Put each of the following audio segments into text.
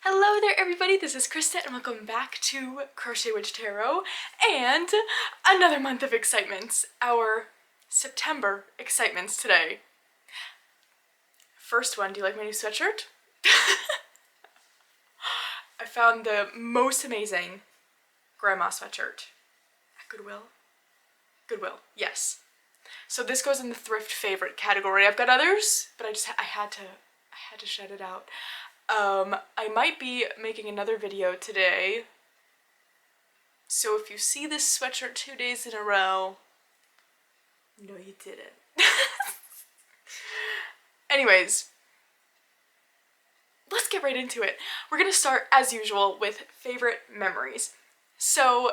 Hello there everybody, this is Krista and welcome back to Crochet Witch Tarot and another month of excitements, our September excitements today. First one, do you like my new sweatshirt? I found the most amazing grandma sweatshirt at Goodwill. Goodwill, yes. So this goes in the thrift favorite category. I've got others, but I had to shed it out. I might be making another video today, so if you see this sweatshirt 2 days in a row, no you didn't. Anyways, let's get right into it. We're gonna start, as usual, with favorite memories. So,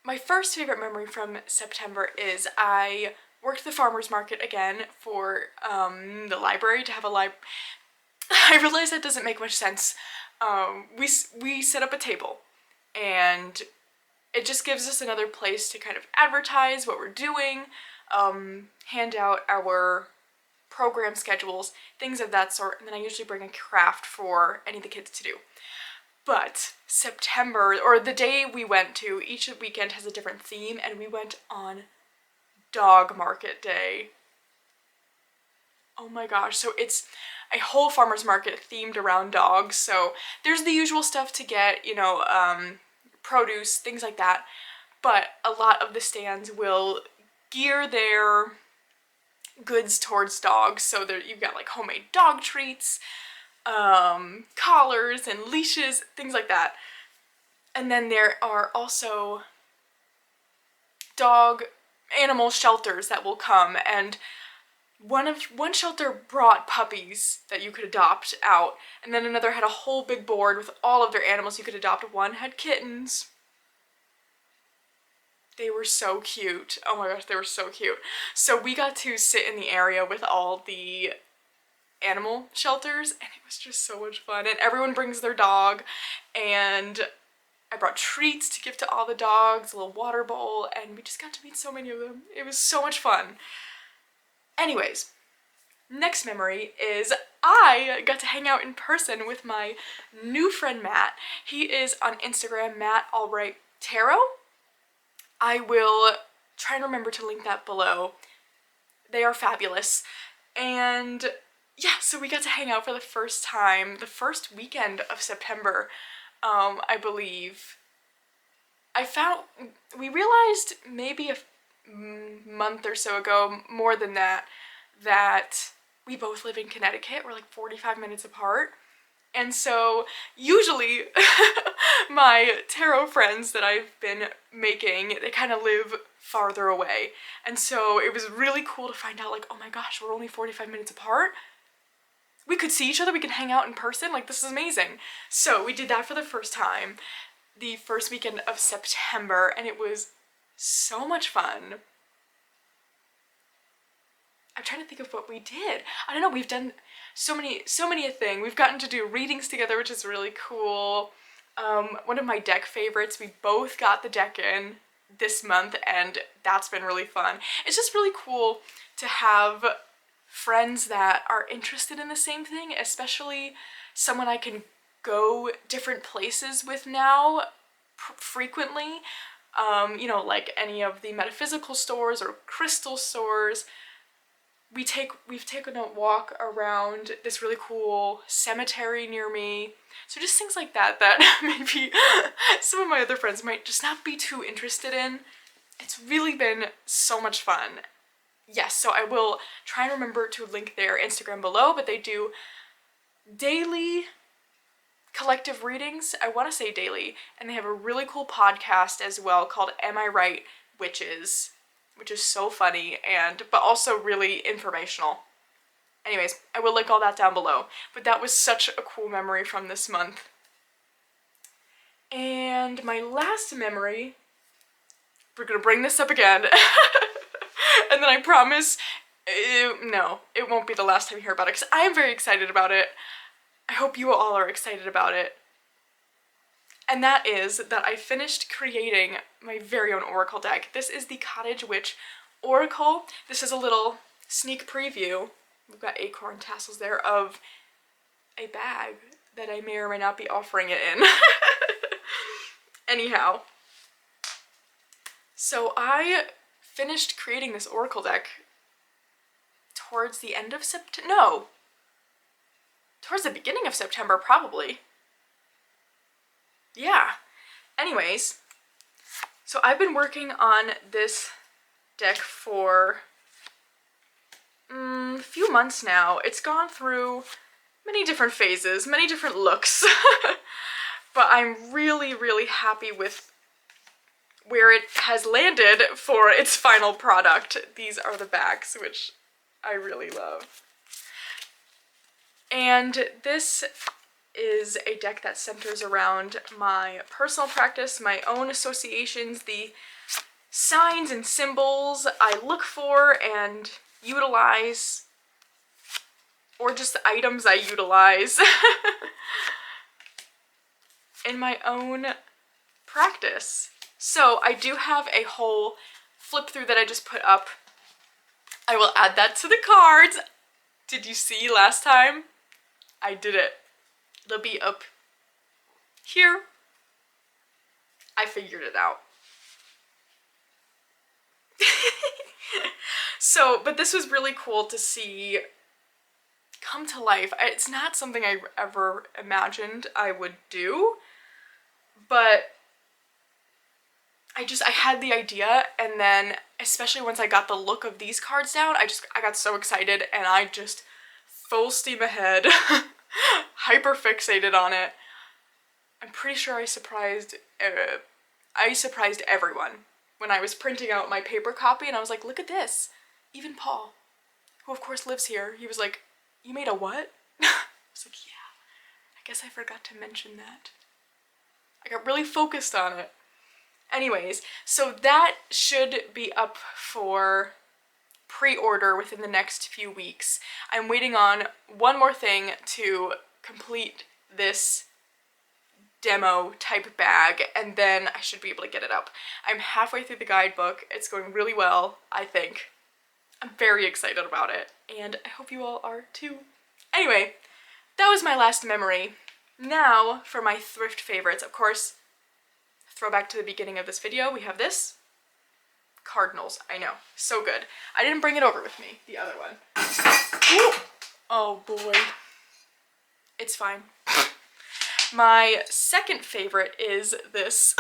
my first favorite memory from September is I worked the farmer's market again for the library to have a library. I realize that doesn't make much sense. We set up a table and it just gives us another place to kind of advertise what we're doing, hand out our program schedules, things of that sort, and then I usually bring a craft for any of the kids to do. But September, or the day we went to, each weekend has a different theme, and we went on Dog Market Day. Oh my gosh, so it's a whole farmer's market themed around dogs. So there's the usual stuff to get, you know, produce, things like that. But a lot of the stands will gear their goods towards dogs. So there you've got like homemade dog treats, collars and leashes, things like that. And then there are also dog animal shelters that will come, and one shelter brought puppies that you could adopt out, and then another had a whole big board with all of their animals you could adopt. One had kittens. They were so cute. Oh my gosh, they were so cute. So we got to sit in the area with all the animal shelters, and it was just so much fun. And everyone brings their dog, and I brought treats to give to all the dogs, a little water bowl, and we just got to meet so many of them. It was so much fun. Anyways, next memory is I got to hang out in person with my new friend Matt. He is on Instagram, Matt Albright Tarot. I will try and remember to link that below. They are fabulous. And yeah, so we got to hang out for the first time, the first weekend of September, I believe. We realized maybe a month or so ago, more than that, that we both live in Connecticut. We're like 45 minutes apart. And so usually my tarot friends that I've been making, they kind of live farther away. And so it was really cool to find out, like, oh my gosh, we're only 45 minutes apart. We could see each other, we can hang out in person, like this is amazing. So we did that for the first time, the first weekend of September, and it was so much fun. I'm trying to think of what we did. I don't know, we've done so many a thing. We've gotten to do readings together, which is really cool. One of my deck favorites, we both got the deck in this month, and that's been really fun. It's just really cool to have friends that are interested in the same thing, especially someone I can go different places with now frequently. You know, like any of the metaphysical stores or crystal stores. We've taken a walk around this really cool cemetery near me. So just things like that maybe some of my other friends might just not be too interested in. It's really been so much fun. Yes, so I will try and remember to link their Instagram below, but they do daily collective readings. I want to say daily, and they have a really cool podcast as well called Am I Right, Witches, which is so funny but also really informational. Anyways, I will link all that down below, but that was such a cool memory from this month. And my last memory, we're gonna bring this up again, and then I promise, no, it won't be the last time you hear about it, because I am very excited about it. I hope you all are excited about it. And that is that I finished creating my very own oracle deck. This is the Cottage Witch Oracle. This is a little sneak preview. We've got acorn tassels there of a bag that I may or may not be offering it in. Anyhow, so I finished creating this Oracle deck towards the end of September. No, towards the beginning of September, probably. Yeah. Anyways, so I've been working on this deck for a few months now. It's gone through many different phases, many different looks, but I'm really, really happy with where it has landed for its final product. These are the backs, which I really love. And this is a deck that centers around my personal practice, my own associations, the signs and symbols I look for and utilize, or just the items I utilize in my own practice. So I do have a whole flip through that I just put up. I will add that to the cards. Did you see last time? I did it. They'll be up here. I figured it out. So, but this was really cool to see come to life. It's not something I ever imagined I would do, but I had the idea, and then especially once I got the look of these cards down, I got so excited, and I just full steam ahead, hyper fixated on it. I'm pretty sure I surprised everyone when I was printing out my paper copy, and I was like, look at this. Even Paul, who of course lives here, he was like, you made a what? I was like, yeah, I guess I forgot to mention that. I got really focused on it. Anyways, so that should be up for pre-order within the next few weeks. I'm waiting on one more thing to complete this demo type bag, and then I should be able to get it up. I'm halfway through the guidebook. It's going really well, I think. I'm very excited about it, and I hope you all are too. Anyway, that was my last memory. Now for my thrift favorites. Of course, throwback to the beginning of this video, we have this. Cardinals, I know, so good. I didn't bring it over with me, the other one. Ooh. Oh boy. It's fine. My second favorite is this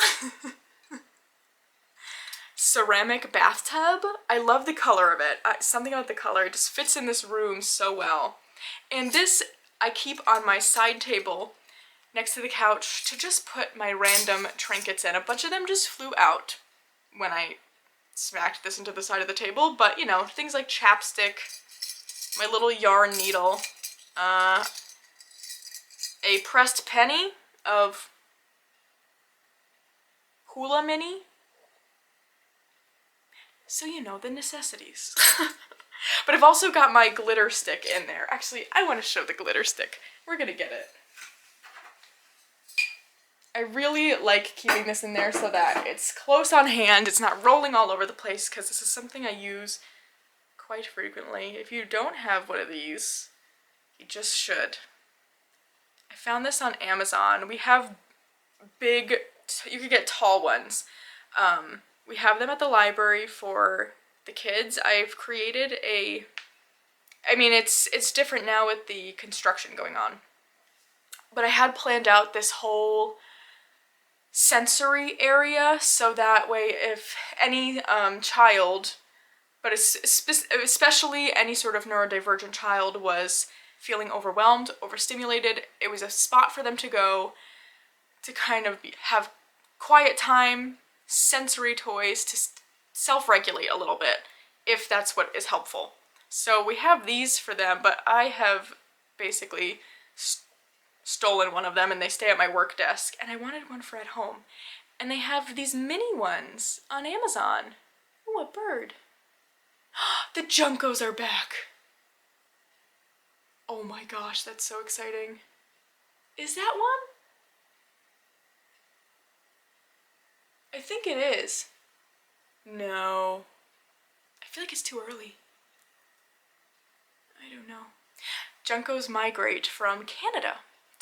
ceramic bathtub. I love the color of it. Something about the color, it just fits in this room so well. And this I keep on my side table next to the couch to just put my random trinkets in. A bunch of them just flew out when I smacked this into the side of the table, but you know, things like chapstick, my little yarn needle, a pressed penny of Hula Mini. So you know, the necessities. But I've also got my glitter stick in there. Actually, I want to show the glitter stick. We're gonna get it. I really like keeping this in there so that it's close on hand, it's not rolling all over the place, because this is something I use quite frequently. If you don't have one of these, you just should. I found this on Amazon. We have big, you could get tall ones. We have them at the library for the kids. I've created it's different now with the construction going on, but I had planned out this whole sensory area so that way if any child, but especially any sort of neurodivergent child, was feeling overwhelmed, overstimulated, it was a spot for them to go to kind of have quiet time, sensory toys to self-regulate a little bit, if that's what is helpful. So we have these for them, but I have basically stolen one of them, and they stay at my work desk, and I wanted one for at home. And they have these mini ones on Amazon. Ooh, a bird. The Junkos are back. Oh my gosh, that's so exciting. Is that one? I think it is. No. I feel like it's too early. I don't know. Junkos migrate from Canada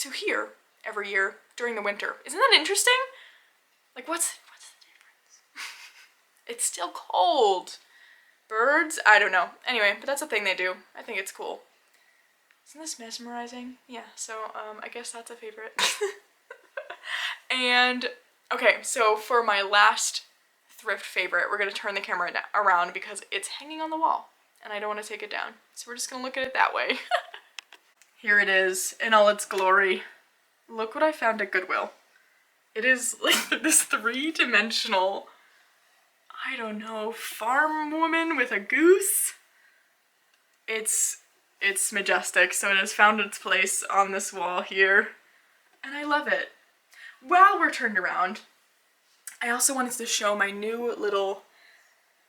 to here every year during the winter. Isn't that interesting? Like, what's the difference? It's still cold. Birds? I don't know. Anyway, but that's a thing they do. I think it's cool. Isn't this mesmerizing? Yeah, so I guess that's a favorite. And, okay, so for my last thrift favorite, we're going to turn the camera around because it's hanging on the wall and I don't want to take it down. So we're just going to look at it that way. Here it is in all its glory. Look what I found at Goodwill. It is like this three-dimensional, I don't know, farm woman with a goose. It's majestic, so it has found its place on this wall here, and I love it. While we're turned around, I also wanted to show my new little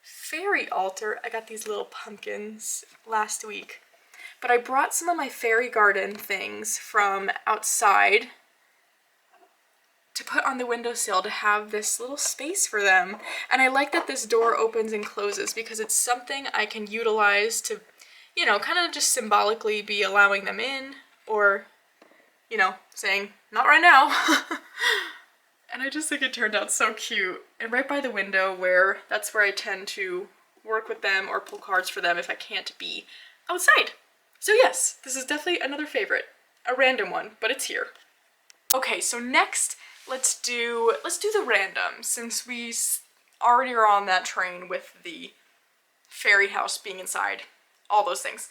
fairy altar. I got these little pumpkins last week, but I brought some of my fairy garden things from outside to put on the windowsill to have this little space for them. And I like that this door opens and closes because it's something I can utilize to, you know, kind of just symbolically be allowing them in or, you know, saying, not right now. And I just think it turned out so cute. And right by the window that's where I tend to work with them or pull cards for them if I can't be outside. So yes, this is definitely another favorite. A random one, but it's here. Okay, so next, let's do the random, since we already are on that train with the fairy house being inside, all those things.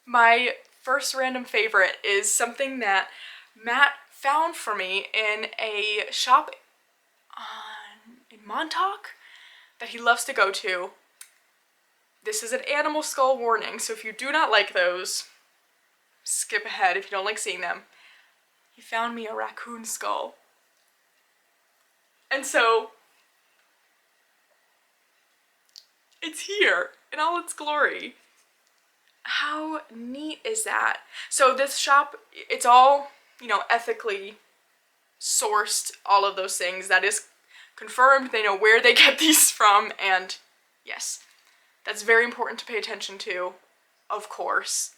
My first random favorite is something that Matt found for me in a shop in Montauk that he loves to go to. This is an animal skull warning, so if you do not like those, skip ahead if you don't like seeing them. He found me a raccoon skull. And so, it's here in all its glory. How neat is that? So this shop, it's all, you know, ethically sourced, all of those things. That is confirmed. They know where they get these from, and yes, that's very important to pay attention to, of course.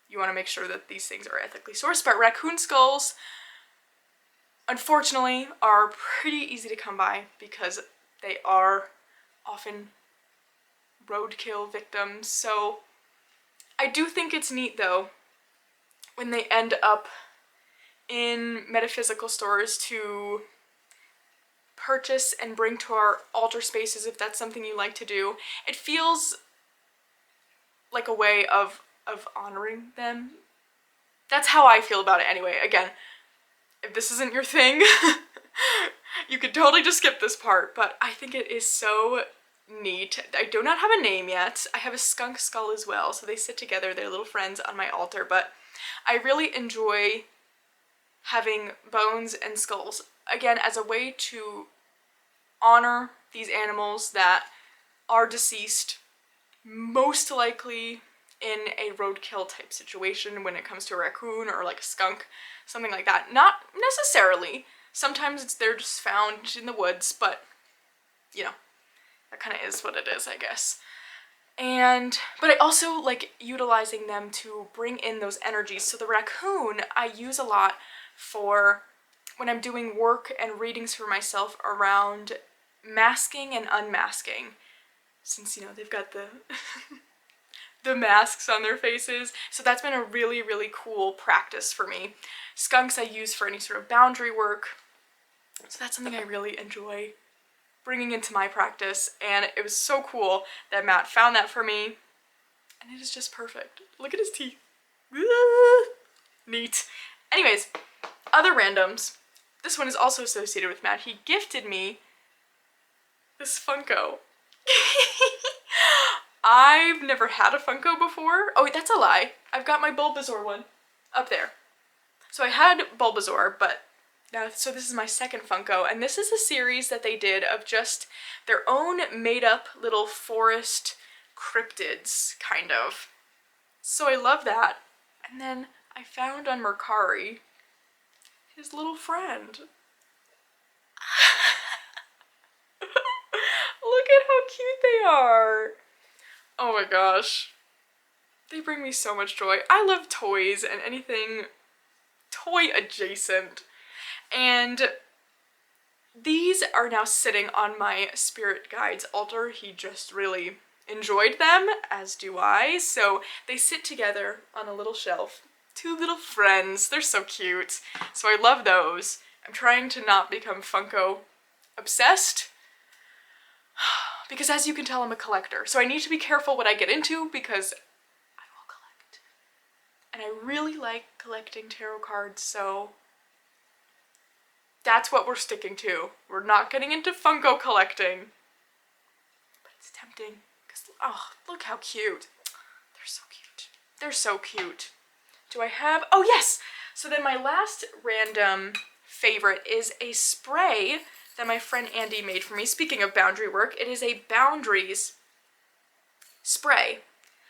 You want to make sure that these things are ethically sourced, but raccoon skulls, unfortunately, are pretty easy to come by because they are often roadkill victims. So I do think it's neat, though, when they end up in metaphysical stores to purchase and bring to our altar spaces if that's something you like to do. It feels like a way of honoring them. That's how I feel about it anyway. Again, if this isn't your thing, you could totally just skip this part, but I think it is so neat. I do not have a name yet. I have a skunk skull as well, so they sit together, they're little friends on my altar, but I really enjoy having bones and skulls, again, as a way to honor these animals that are deceased, most likely in a roadkill type situation when it comes to a raccoon or like a skunk, something like that. Not necessarily. Sometimes they're just found in the woods, but, you know, that kind of is what it is, I guess. But I also like utilizing them to bring in those energies. So the raccoon I use a lot for when I'm doing work and readings for myself around masking and unmasking. Since, you know, they've got the the masks on their faces. So that's been a really, really cool practice for me. Skunks I use for any sort of boundary work. So that's something I really enjoy bringing into my practice, and it was so cool that Matt found that for me, and it is just perfect. Look at his teeth. Neat. Anyways, other randoms. This one is also associated with Matt. He gifted me this Funko. I've never had a Funko before. Oh, wait, that's a lie. I've got my Bulbasaur one up there. So I had Bulbasaur, but so this is my second Funko, and this is a series that they did of just their own made-up little forest cryptids, kind of. So I love that. And then I found on Mercari his little friend. Look at how cute they are. Oh my gosh. They bring me so much joy. I love toys and anything toy adjacent. And these are now sitting on my spirit guide's altar. He just really enjoyed them, as do I. So they sit together on a little shelf. Two little friends. They're so cute. So I love those. I'm trying to not become Funko obsessed, because as you can tell, I'm a collector. So I need to be careful what I get into, because I will collect. And I really like collecting tarot cards, so that's what we're sticking to. We're not getting into Funko collecting. But it's tempting, because, oh, look how cute. They're so cute. They're so cute. Do I have, oh yes! So then my last random favorite is a spray that my friend Andy made for me. Speaking of boundary work, it is a boundaries spray.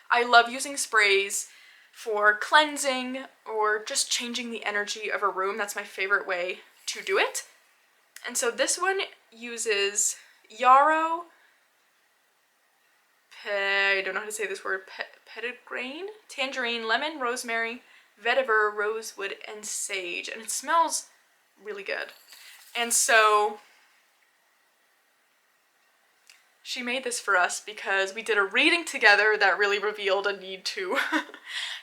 I love using sprays for cleansing or just changing the energy of a room. That's my favorite way to do it. And so this one uses yarrow, I don't know how to say this word, petitgrain, tangerine, lemon, rosemary, vetiver, rosewood, and sage. And it smells really good. And so she made this for us because we did a reading together that really revealed a need to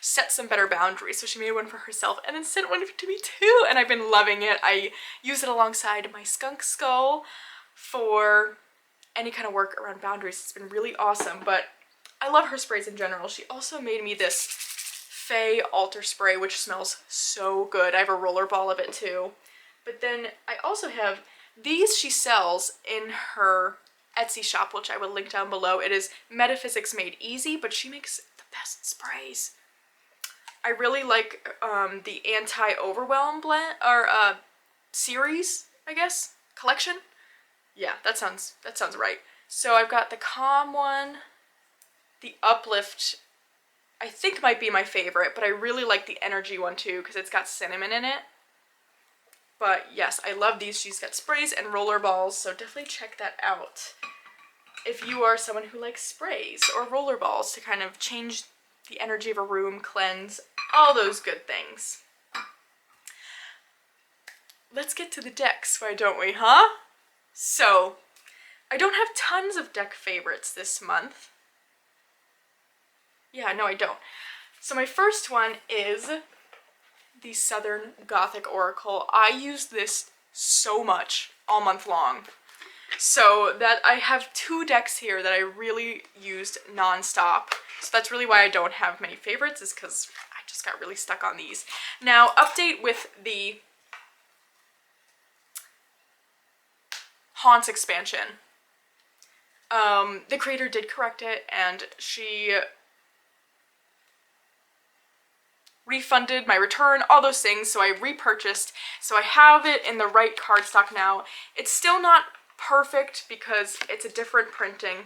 set some better boundaries. So she made one for herself and then sent one to me too, and I've been loving it. I use it alongside my skunk skull for any kind of work around boundaries. It's been really awesome, but I love her sprays in general. She also made me this Fae altar spray, which smells so good. I have a roller ball of it too. But then I also have these she sells in her Etsy shop, which I will link down below. It is Metaphysics Made Easy, but she makes the best sprays. I really like the Anti-Overwhelm blend, or series, I guess, collection. Yeah, that sounds right. So I've got the Calm one, the Uplift, I think might be my favorite, but I really like the Energy one too because it's got cinnamon in it. But yes, I love these. She's got sprays and roller balls, so definitely check that out if you are someone who likes sprays or roller balls to kind of change the energy of a room, cleanse, all those good things. Let's get to the decks, why don't we, huh? So, I don't have tons of deck favorites this month. Yeah, no, I don't. So my first one is the Southern Gothic Oracle. I use this so much all month long. So that I have two decks here that I really used non-stop. So that's really why I don't have many favorites, is because I just got really stuck on these. Now, update with the Haunts expansion. The creator did correct it, and she refunded my return, all those things, so I repurchased. So I have it in the right cardstock now. It's still not perfect because it's a different printing,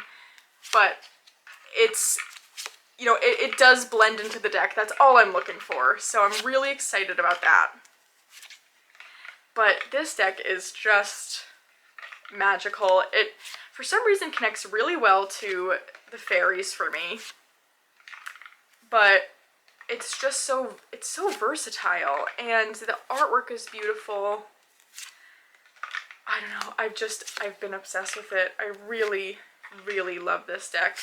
but it's, you know, it does blend into the deck. That's all I'm looking for, so I'm really excited about that. But this deck is just magical. It, for some reason, connects really well to the fairies for me, but it's just so, it's so versatile, and the artwork is beautiful. I don't know, I've been obsessed with it. I really, really love this deck.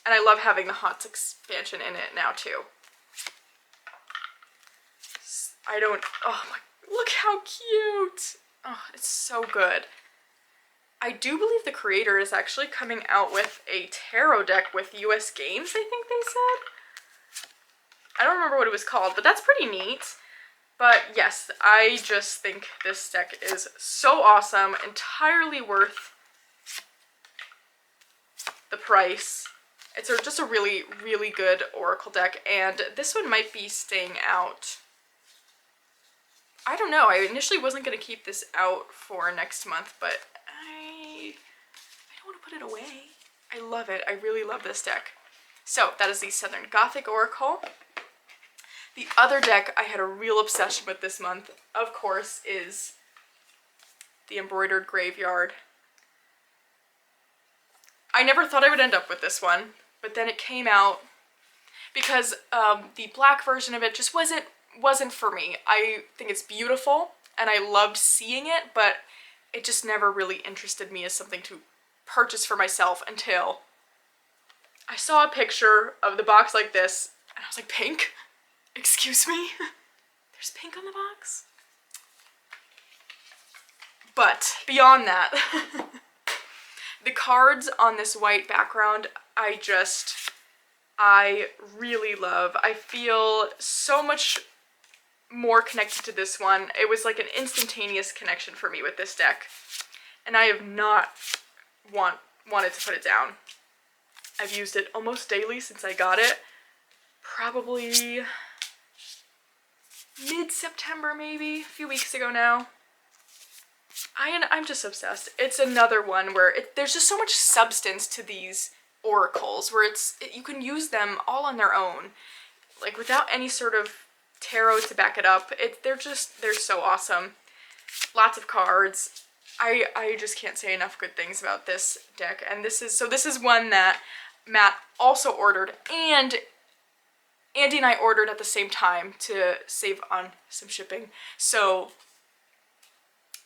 And I love having the Haunts expansion in it now too. Oh my, look how cute! Oh, it's so good. I do believe the creator is actually coming out with a tarot deck with US Games, I think they said. I don't remember what it was called, but that's pretty neat. But yes, I just think this deck is so awesome, entirely worth the price. It's just a really, really good Oracle deck, and this one might be staying out. I don't know, I initially wasn't going to keep this out for next month, but I don't want to put it away. I love it. I really love this deck. So that is the Southern Gothic Oracle. The other deck I had a real obsession with this month, of course, is the Embroidered Graveyard. I never thought I would end up with this one, but then it came out because the black version of it just wasn't for me. I think it's beautiful and I loved seeing it, but it just never really interested me as something to purchase for myself until I saw a picture of the box like this and I was like, pink? Excuse me? There's pink on the box? But beyond that, the cards on this white background, I really love. I feel so much more connected to this one. It was like an instantaneous connection for me with this deck, and I have not wanted to put it down. I've used it almost daily since I got it, probably mid-September maybe, a few weeks ago now. I'm just obsessed. It's another one where there's just so much substance to these oracles, where you can use them all on their own, like without any sort of tarot to back it up. They're so awesome. Lots of cards. I just can't say enough good things about this deck. And this is one that Matt also ordered, and Andy and I ordered at the same time to save on some shipping. So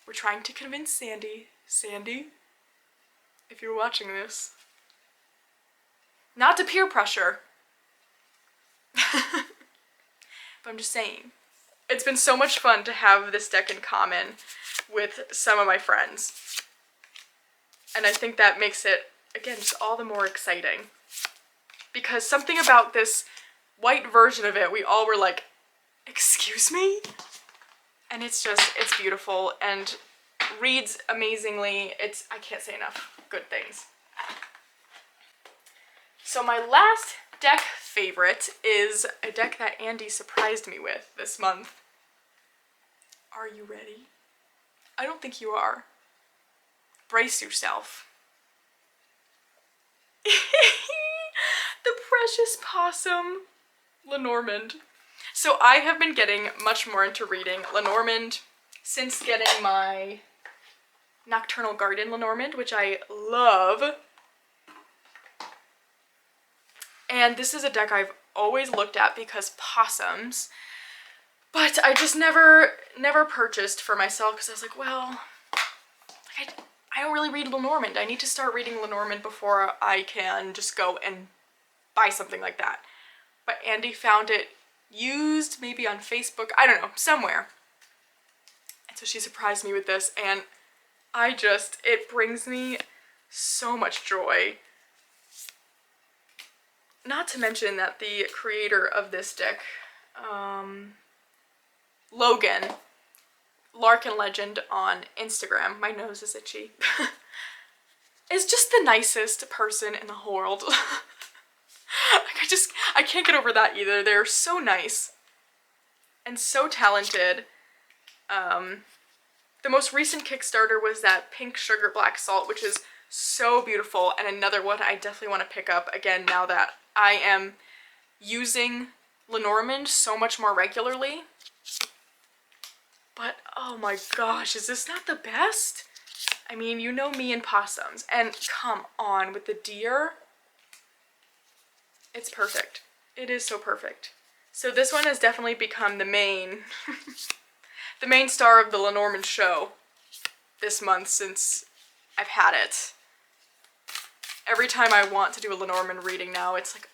we're trying to convince Sandy, if you're watching this, not to peer pressure. But I'm just saying, it's been so much fun to have this deck in common with some of my friends. And I think that makes it, again, just all the more exciting. Because something about this white version of it, we all were like, excuse me? And it's beautiful and reads amazingly. I can't say enough good things. So my last deck favorite is a deck that Andy surprised me with this month. Are you ready? I don't think you are. Brace yourself. The precious Possum Lenormand. So I have been getting much more into reading Lenormand since getting my Nocturnal Garden Lenormand, which I love. And this is a deck I've always looked at because possums, but I just never purchased for myself because I was like, well, I don't really read Lenormand. I need to start reading Lenormand before I can just go and buy something like that. But Andy found it used maybe on Facebook, I don't know, somewhere. And so she surprised me with this, and it brings me so much joy. Not to mention that the creator of this deck, Logan, Larkin Legend on Instagram, my nose is itchy, is just the nicest person in the whole world. Like, I can't get over that either. They're so nice and so talented. The most recent Kickstarter was that Pink Sugar Black Salt, which is so beautiful, and another one I definitely want to pick up again now that I am using Lenormand so much more regularly. But oh my gosh, is this not the best? I mean, you know me and possums, and come on with the deer. It's perfect. It is so perfect. So this one has definitely become the main the main star of the Lenormand show this month since I've had it. Every time I want to do a Lenormand reading now, it's like,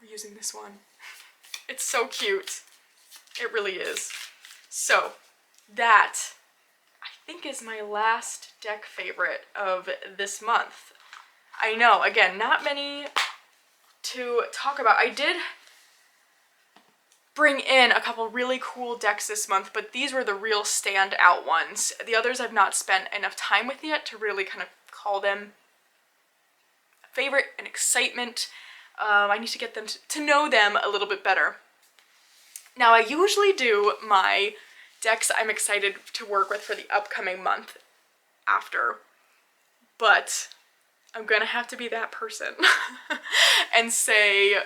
we're using this one. It's so cute. It really is. So that, I think, is my last deck favorite of this month. I know, again, not many to talk about. I did bring in a couple really cool decks this month, but these were the real standout ones. The others I've not spent enough time with yet to really kind of call them a favorite and excitement. I need to get them to know them a little bit better. Now, I usually do my decks I'm excited to work with for the upcoming month after, but I'm gonna have to be that person and say,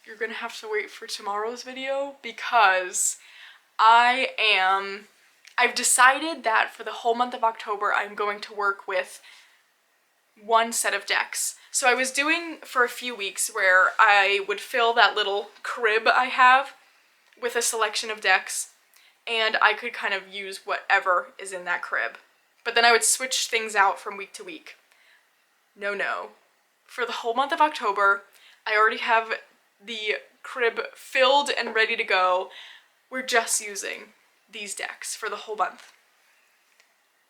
you're gonna have to wait for tomorrow's video, because I've decided that for the whole month of October I'm going to work with one set of decks. So I was doing for a few weeks where I would fill that little crib I have with a selection of decks, and I could kind of use whatever is in that crib. But then I would switch things out from week to week. No. For the whole month of October, I already have the crib filled and ready to go. We're just using these decks for the whole month.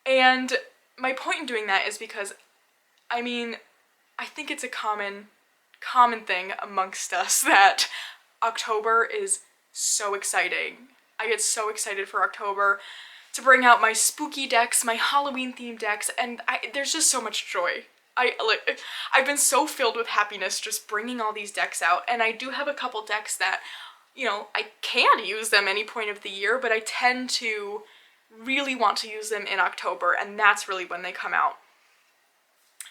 And my point in doing that is because, I mean, I think it's a common thing amongst us that October is so exciting. I get so excited for October to bring out my spooky decks, my Halloween themed decks, and there's just so much joy. I've been so filled with happiness just bringing all these decks out, and I do have a couple decks that, you know, I can use them any point of the year, but I tend to really want to use them in October, and that's really when they come out.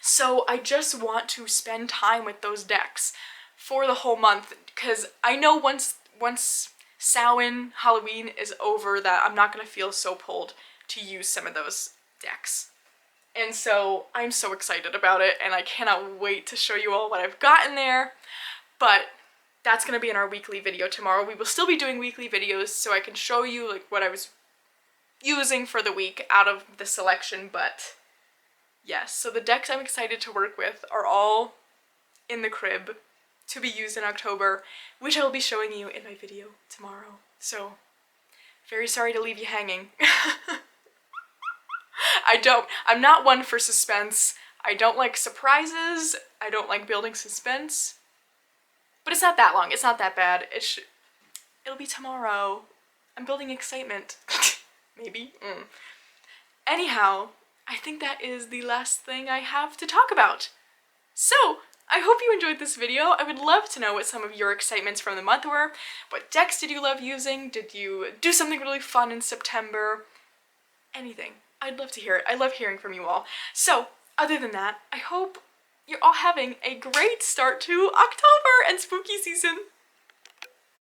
So I just want to spend time with those decks for the whole month, because I know once Samhain, Halloween is over that I'm not going to feel so pulled to use some of those decks. And so I'm so excited about it, and I cannot wait to show you all what I've got in there. But that's going to be in our weekly video tomorrow. We will still be doing weekly videos so I can show you like what I was using for the week out of the selection. But yes, so the decks I'm excited to work with are all in the crib to be used in October, which I will be showing you in my video tomorrow. So very sorry to leave you hanging. I'm not one for suspense. I don't like surprises. I don't like building suspense. But it's not that long. It's not that bad. It'll be tomorrow. I'm building excitement. Maybe. Anyhow, I think that is the last thing I have to talk about. So, I hope you enjoyed this video. I would love to know what some of your excitements from the month were. What decks did you love using? Did you do something really fun in September? Anything. I'd love to hear it. I love hearing from you all. So, other than that, I hope you're all having a great start to October and spooky season.